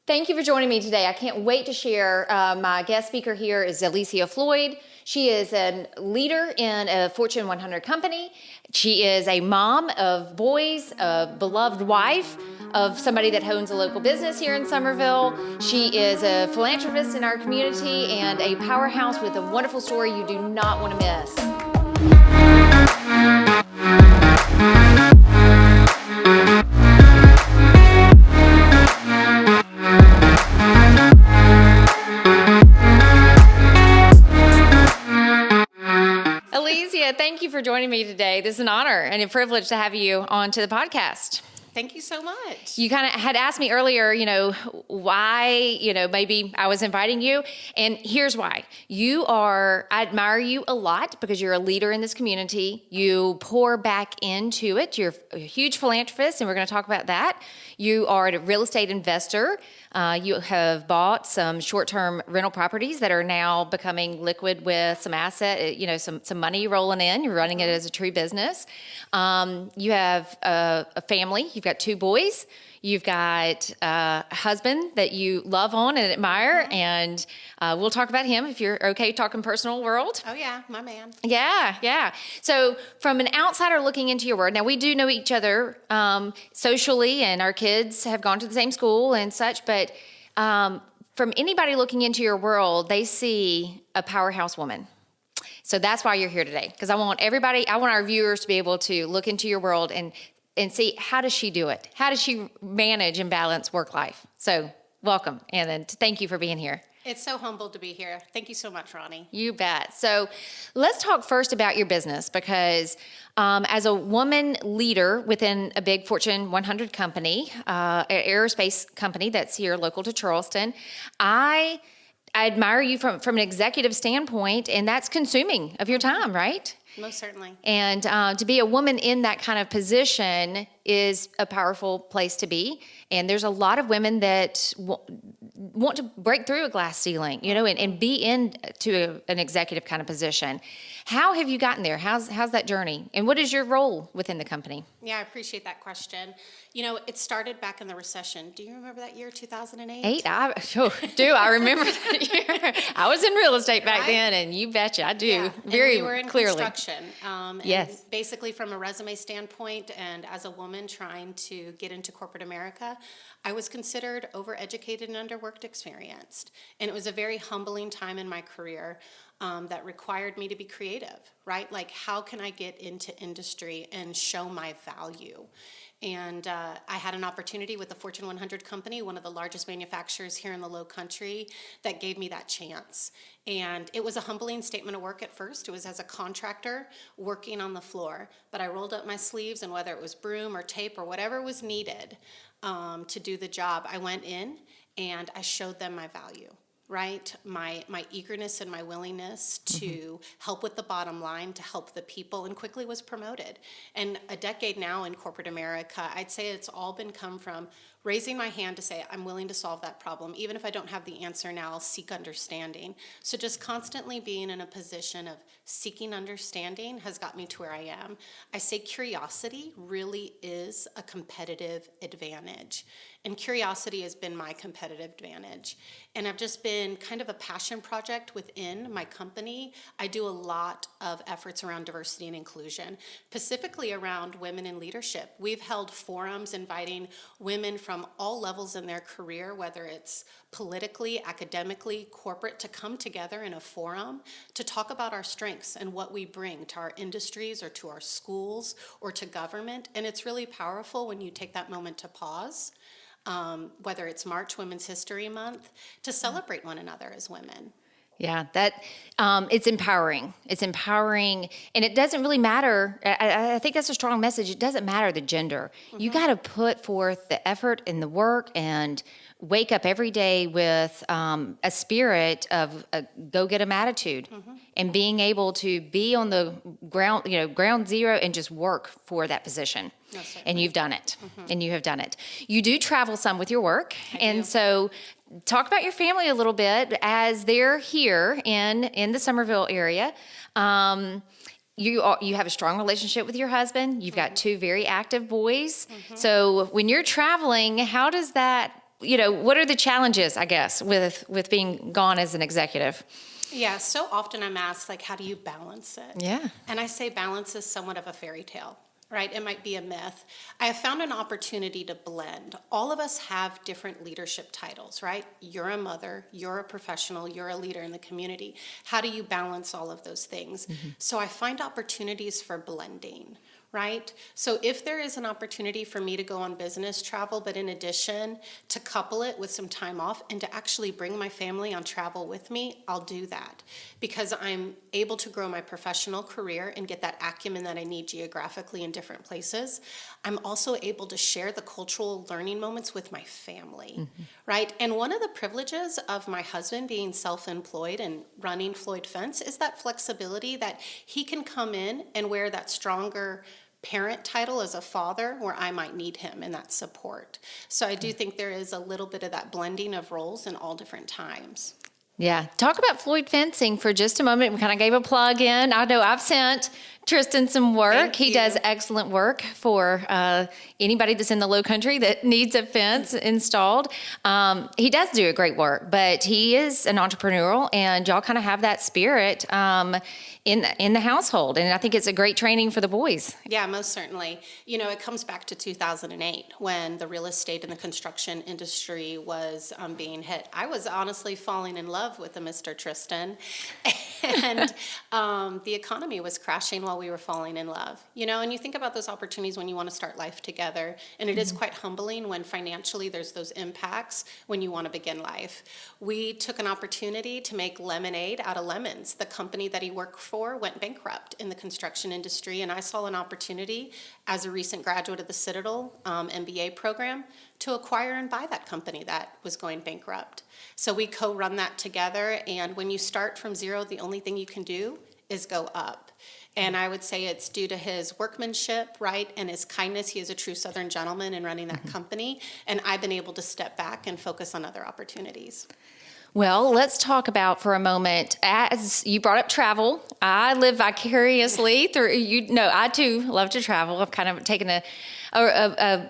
Thank you for joining me today. I can't wait to share. My guest speaker here is Alicia Floyd. She is a leader in a Fortune 100 company. She is a mom of boys, a beloved wife of somebody that owns a local business here in Somerville. She is a philanthropist in our community and a powerhouse with a wonderful story you do not want to miss. Alicia, thank you for joining me today. This is an honor and a privilege to have you onto the podcast. Thank you so much. You kind of had asked me earlier, why, maybe I was inviting you. And here's why. I admire you a lot because you're a leader in this community. You pour back into it. You're a huge philanthropist, and we're going to talk about that. You are a real estate investor. You have bought some short-term rental properties that are now becoming liquid with some asset, some money rolling in. You're running it as a true business. You have a family. You've got 2 boys. You've got a husband that you love on and admire, and we'll talk about him if you're okay talking personal world. Oh, yeah, my man. Yeah. So from an outsider looking into your world, now we do know each other socially, and our kids have gone to the same school and such, but from anybody looking into your world, they see a powerhouse woman. So that's why you're here today, because I want our viewers to be able to look into your world and see, how does she do it? How does she manage and balance work life? So welcome, and then thank you for being here. It's so humbled to be here. Thank you so much, Ronnie. You bet. So let's talk first about your business, because as a woman leader within a big Fortune 100 company, an aerospace company that's here local to Charleston, I admire you from an executive standpoint, and that's consuming of your time, right? Most certainly. And to be a woman in that kind of position is a powerful place to be. And there's a lot of women that want to break through a glass ceiling, and be into an executive kind of position. How have you gotten there? How's that journey? And what is your role within the company? Yeah, I appreciate that question. It started back in the recession. Do you remember that year, 2008? I do. I remember that year. I was in real estate back then, and you betcha I do. Yeah. Very and we were in clearly. Construction. Yes. And basically, from a resume standpoint, and as a woman trying to get into corporate America, I was considered overeducated and underworked experienced. And it was a very humbling time in my career that required me to be creative, right? Like, how can I get into industry and show my value? And I had an opportunity with the Fortune 100 company, one of the largest manufacturers here in the Low Country, that gave me that chance. And it was a humbling statement of work at first. It was as a contractor working on the floor. But I rolled up my sleeves, and whether it was broom or tape or whatever was needed to do the job, I went in and I showed them my value. Right? My eagerness and my willingness to help with the bottom line, to help the people, and quickly was promoted. And a decade now in corporate America, I'd say it's all come from raising my hand to say, I'm willing to solve that problem. Even if I don't have the answer now, I'll seek understanding. So just constantly being in a position of seeking understanding has got me to where I am. I say curiosity really is a competitive advantage. And curiosity has been my competitive advantage. And I've just been kind of a passion project within my company. I do a lot of efforts around diversity and inclusion, specifically around women in leadership. We've held forums inviting women from all levels in their career, whether it's politically, academically, corporate, to come together in a forum to talk about our strengths and what we bring to our industries or to our schools or to government. And it's really powerful when you take that moment to pause. Whether it's March Women's History Month, to celebrate one another as women. Yeah, it's empowering. It's empowering, and it doesn't really matter. I think that's a strong message. It doesn't matter the gender. You got to put forth the effort and the work and wake up every day with a spirit of a go-get-'em attitude and being able to be on the ground zero and just work for that position. And you've done it. And you have done it. You do travel some with your work. So talk about your family a little bit as they're here in the Somerville area. You have a strong relationship with your husband. You've got 2 very active boys. So when you're traveling, how does that what are the challenges, I guess, with being gone as an executive? Yeah, so often I'm asked, like, how do you balance it? Yeah. And I say balance is somewhat of a fairy tale, right? It might be a myth. I have found an opportunity to blend. All of us have different leadership titles, right? You're a mother, you're a professional, you're a leader in the community. How do you balance all of those things? So I find opportunities for blending. Right? So if there is an opportunity for me to go on business travel, but in addition to couple it with some time off and to actually bring my family on travel with me, I'll do that because I'm able to grow my professional career and get that acumen that I need geographically in different places. I'm also able to share the cultural learning moments with my family, right? And one of the privileges of my husband being self-employed and running Floyd Fence is that flexibility that he can come in and wear that stronger parent title as a father where I might need him in that support. So I do think there is a little bit of that blending of roles in all different times. Yeah. Talk about Floyd Fencing for just a moment. We kind of gave a plug in. I know I've sent Tristan some work. Thank He you. does excellent work for anybody that's in the Low Country that needs a fence installed. He does do a great work, but he is an entrepreneurial, and y'all kind of have that spirit in the household. And I think it's a great training for the boys. Yeah, most certainly. It comes back to 2008 when the real estate and the construction industry was being hit. I was honestly falling in love with a Mr. Tristan, and the economy was crashing while we were falling in love. And you think about those opportunities when you want to start life together, and it is quite humbling when financially there's those impacts when you want to begin life. We took an opportunity to make lemonade out of lemons. The company that he worked for went bankrupt in the construction industry, and I saw an opportunity as a recent graduate of the Citadel MBA program to acquire and buy that company that was going bankrupt. So we co-run that together, and when you start from zero, the only thing you can do is go up. And I would say it's due to his workmanship, right, and his kindness. He is a true Southern gentleman in running that company, and I've been able to step back and focus on other opportunities. Well, let's talk about for a moment, as you brought up travel, I live vicariously through, I too love to travel. I've kind of taken an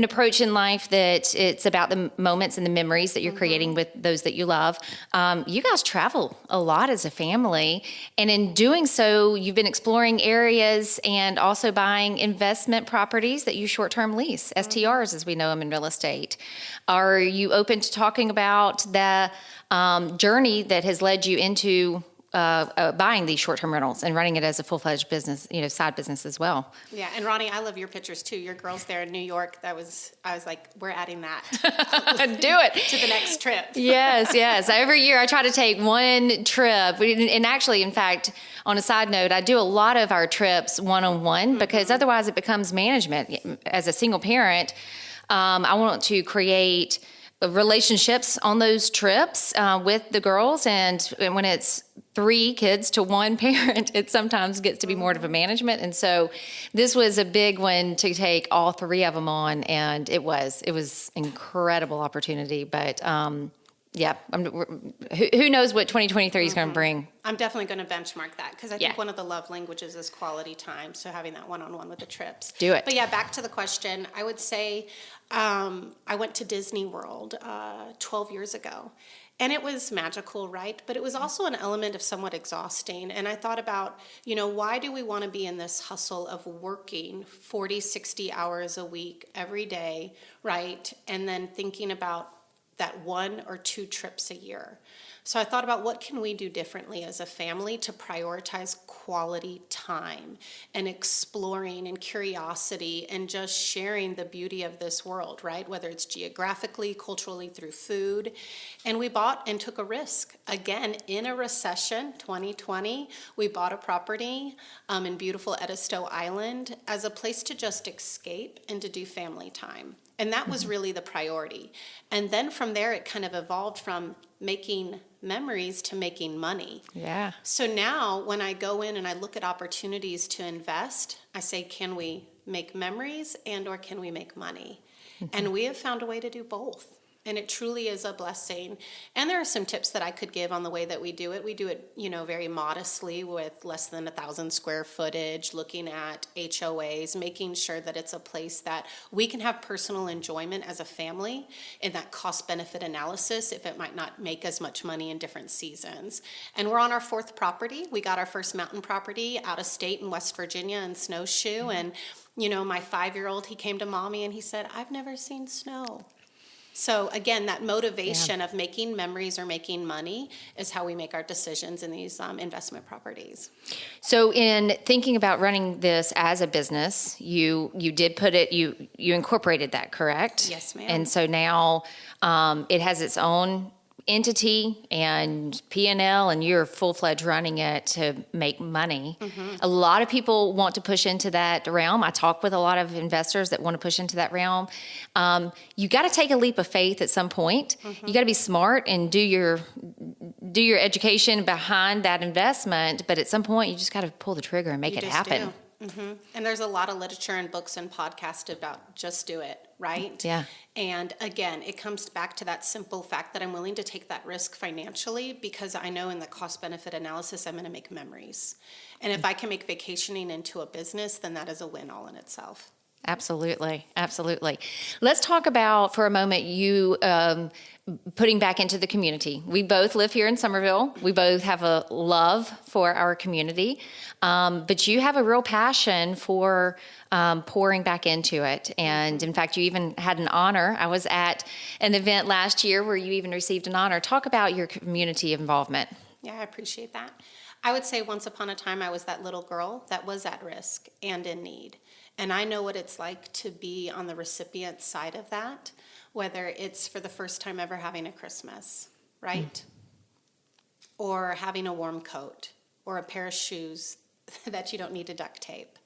approach in life that it's about the moments and the memories that you're creating with those that you love. You guys travel a lot as a family, and in doing so, you've been exploring areas and also buying investment properties that you short-term lease, STRs as we know them in real estate. Are you open to talking about the journey that has led you into buying these short-term rentals and running it as a full-fledged business, side business as well? Yeah, and Ronnie, I love your pictures too. Your girls there in New York, I was like, we're adding that. Do it. To the next trip. Yes. Every year I try to take one trip. And actually, in fact, on a side note, I do a lot of our trips one-on-one because otherwise it becomes management. As a single parent, I want to create relationships on those trips with the girls, and when it's 3 kids to 1 parent, it sometimes gets to be more of a management. And so this was a big one to take all 3 of them on, and it was incredible opportunity. But who knows what 2023 is going to bring? I'm definitely going to benchmark that because I think one of the love languages is quality time. So having that one-on-one with the trips. Do it. But yeah, back to the question. I would say I went to Disney World 12 years ago. And it was magical, right? But it was also an element of somewhat exhausting. And I thought about, why do we want to be in this hustle of working 40, 60 hours a week every day, right? And then thinking about that 1 or 2 trips a year. So I thought about what can we do differently as a family to prioritize quality time and exploring and curiosity and just sharing the beauty of this world, right? Whether it's geographically, culturally, through food. And we bought and took a risk. Again, in a recession, 2020, we bought a property in beautiful Edisto Island as a place to just escape and to do family time. And that was really the priority. And then from there, it kind of evolved from making memories to making money. Yeah. So now when I go in and I look at opportunities to invest, I say, can we make memories and or can we make money? And we have found a way to do both. And it truly is a blessing. And there are some tips that I could give on the way that we do it. We do it, very modestly with less than 1,000 square footage, looking at HOAs, making sure that it's a place that we can have personal enjoyment as a family in that cost-benefit analysis if it might not make as much money in different seasons. And we're on our 4th property. We got our first mountain property out of state in West Virginia in Snowshoe. And, my 5-year-old, he came to mommy and he said, "I've never seen snow." So again, that motivation of making memories or making money is how we make our decisions in these investment properties. So in thinking about running this as a business, you did put it, you incorporated that, correct? Yes, ma'am. And so now it has its own entity and P&L, and you're full-fledged running it to make money. A lot of people want to push into that realm. I talk with a lot of investors that want to push into that realm. You got to take a leap of faith at some point. You got to be smart and do your education behind that investment, but at some point you just got to pull the trigger and make it happen. And there's a lot of literature and books and podcasts about just do it, right? Yeah. And again, it comes back to that simple fact that I'm willing to take that risk financially because I know in the cost-benefit analysis I'm going to make memories. And if I can make vacationing into a business, then that is a win all in itself. Absolutely. Absolutely. Let's talk about, for a moment, you putting back into the community. We both live here in Somerville. We both have a love for our community, but you have a real passion for pouring back into it. And in fact, you even had an honor. I was at an event last year where you even received an honor. Talk about your community involvement. Yeah, I appreciate that. I would say once upon a time I was that little girl that was at risk and in need. And I know what it's like to be on the recipient side of that, whether it's for the first time ever having a Christmas, right? Or having a warm coat or a pair of shoes that you don't need to duct tape,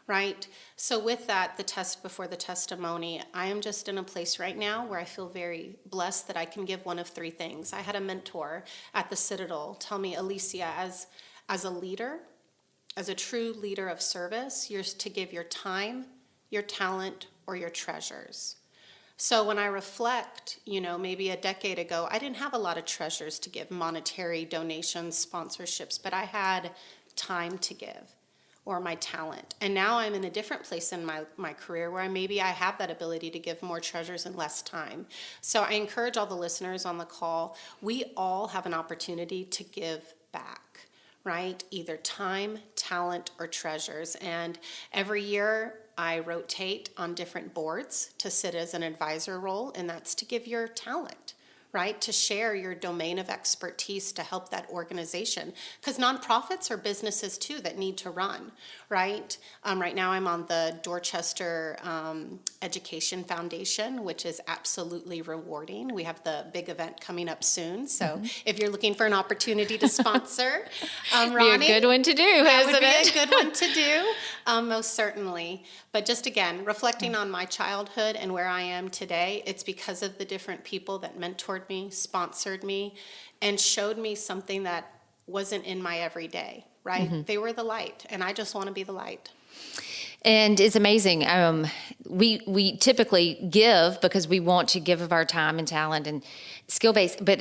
right? So with that, the test before the testimony, I am just in a place right now where I feel very blessed that I can give one of 3 things. I had a mentor at the Citadel tell me, Alicia, as a leader, as a true leader of service, you're to give your time, your talent, or your treasures. So when I reflect, maybe a decade ago, I didn't have a lot of treasures to give, monetary donations, sponsorships, but I had time to give or my talent. And now I'm in a different place in my career where I have that ability to give more treasures in less time. So I encourage all the listeners on the call, we all have an opportunity to give back. Right? Either time, talent, or treasures. And every year I rotate on different boards to sit as an advisor role, and that's to give your talent, right? To share your domain of expertise to help that organization. Because nonprofits are businesses too that need to run, right? Right now I'm on the Dorchester Education Foundation, which is absolutely rewarding. We have the big event coming up soon. So if you're looking for an opportunity to sponsor, Ronnie. Be a good one to do, That would isn't be it? a good one to do, most certainly. But just again, reflecting on my childhood and where I am today, it's because of the different people that mentored me, sponsored me, and showed me something that wasn't in my everyday, right? They were the light, and I just want to be the light. And it's amazing. We typically give because we want to give of our time and talent and skill base, but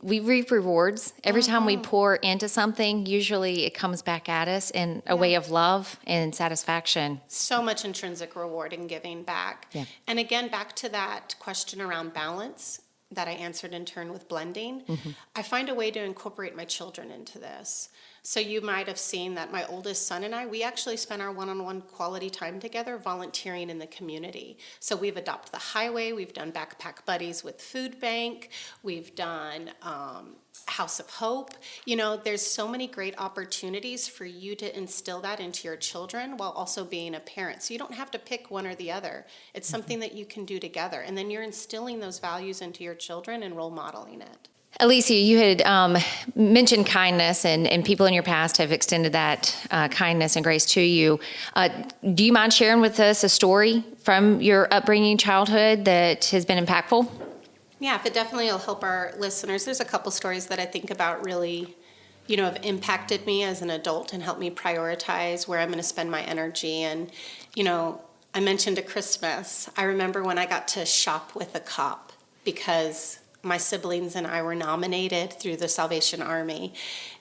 we reap rewards every time we pour into something. Usually, it comes back at us in a way of love and satisfaction. So much intrinsic reward in giving back. Yeah. And again, back to that question around balance that I answered in turn with blending. I find a way to incorporate my children into this. So you might have seen that my oldest son and I, we actually spend our one-on-one quality time together volunteering in the community. So we've adopted the highway, we've done Backpack Buddies with Food Bank, we've done House of Hope. There's so many great opportunities for you to instill that into your children while also being a parent. So you don't have to pick one or the other. It's something that you can do together. And then you're instilling those values into your children and role modeling it. Alicia, you had mentioned kindness, and people in your past have extended that kindness and grace to you. Do you mind sharing with us a story from your upbringing, childhood, that has been impactful? Yeah, if it definitely will help our listeners. There's a couple stories that I think about really, have impacted me as an adult and helped me prioritize where I'm going to spend my energy. And, I mentioned a Christmas. I remember when I got to shop with a cop because my siblings and I were nominated through the Salvation Army.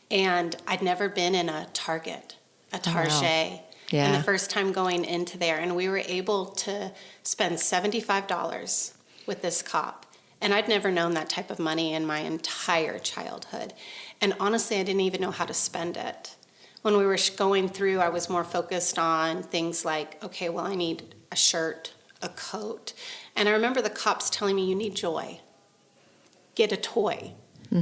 And I'd never been in a Target, a Target. Wow. Yeah. And the first time going into there, and we were able to spend $75 with this cop. And I'd never known that type of money in my entire childhood. And honestly, I didn't even know how to spend it. When we were going through, I was more focused on things like, okay, well, I need a shirt, a coat. And I remember the cops telling me, you need joy. Get a toy,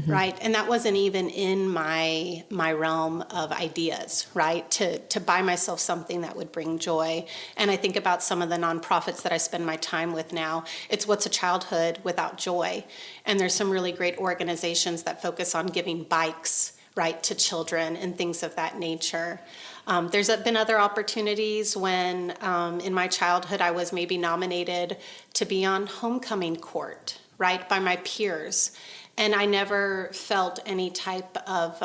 right? And that wasn't even in my realm of ideas, right? To buy myself something that would bring joy. And I think about some of the nonprofits that I spend my time with now. It's What's a Childhood Without Joy? And there's some really great organizations that focus on giving bikes, right, to children and things of that nature. There's been other opportunities when in my childhood I was maybe nominated to be on homecoming court, right, by my peers. And I never felt any type of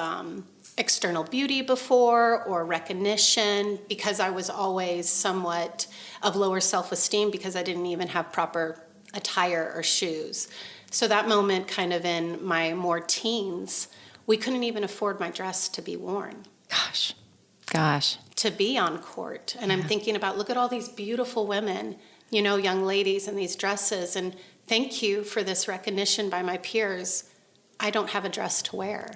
external beauty before or recognition because I was always somewhat of lower self-esteem because I didn't even have proper attire or shoes. So that moment kind of in my more teens, we couldn't even afford my dress to be worn. Gosh. To be on court. And I'm thinking about, look at all these beautiful women, you know, young ladies in these dresses, and thank you for this recognition by my peers. I don't have a dress to wear.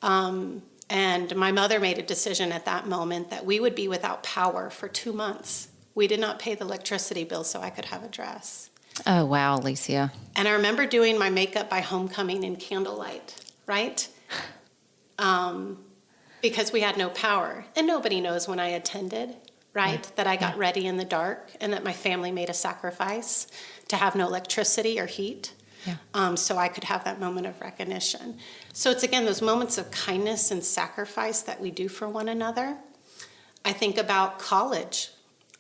And my mother made a decision at that moment that we would be without power for 2 months. We did not pay the electricity bill so I could have a dress. Oh, wow, Alicia. And I remember doing my makeup by homecoming in candlelight, right? Because we had no power. And nobody knows when I attended, right, that I got ready in the dark and that my family made a sacrifice to have no electricity or heat. So I could have that moment of recognition. So it's, again, those moments of kindness and sacrifice that we do for one another. I think about college.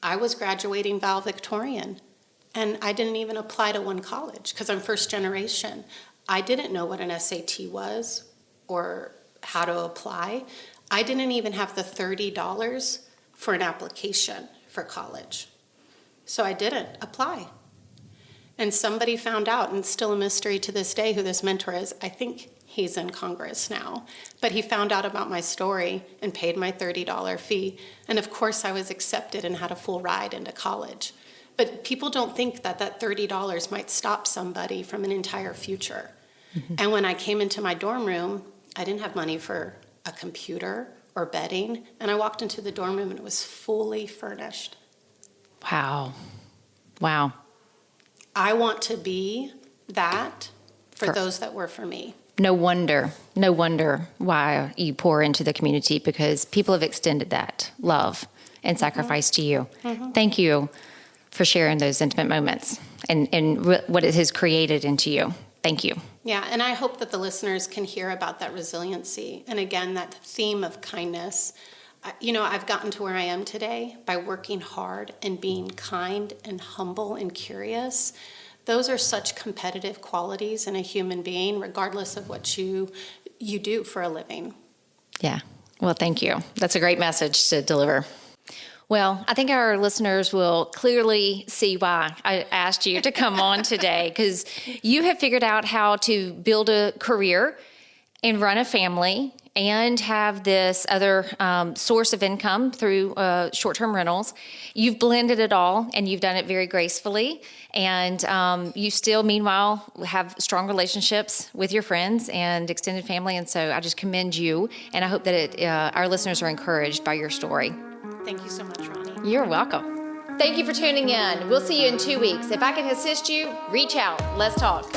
I was graduating valedictorian, and I didn't even apply to one college because I'm first generation. I didn't know what an SAT was or how to apply. I didn't even have the $30 for an application for college. So I didn't apply. And somebody found out, and it's still a mystery to this day who this mentor is. I think he's in Congress now. But he found out about my story and paid my $30 fee. And of course I was accepted and had a full ride into college. But people don't think that that $30 might stop somebody from an entire future. And when I came into my dorm room, I didn't have money for a computer or bedding. And I walked into the dorm room and it was fully furnished. Wow. Wow. I want to be that for those that were for me. No wonder why you pour into the community, because people have extended that love and sacrifice to you. Thank you for sharing those intimate moments and what it has created into you. Thank you. Yeah, and I hope that the listeners can hear about that resiliency. And again, that theme of kindness. You know, I've gotten to where I am today by working hard and being kind and humble and curious. Those are such competitive qualities in a human being, regardless of what you do for a living. Yeah. Well, thank you. That's a great message to deliver. Well, I think our listeners will clearly see why I asked you to come on today, because you have figured out how to build a career and run a family and have this other source of income through short-term rentals. You've blended it all, and you've done it very gracefully. And you still, meanwhile, have strong relationships with your friends and extended family. And so I just commend you, and I hope that our listeners are encouraged by your story. Thank you so much, Ronnie. You're welcome. Thank you for tuning in. We'll see you in 2 weeks. If I can assist you, reach out. Let's talk.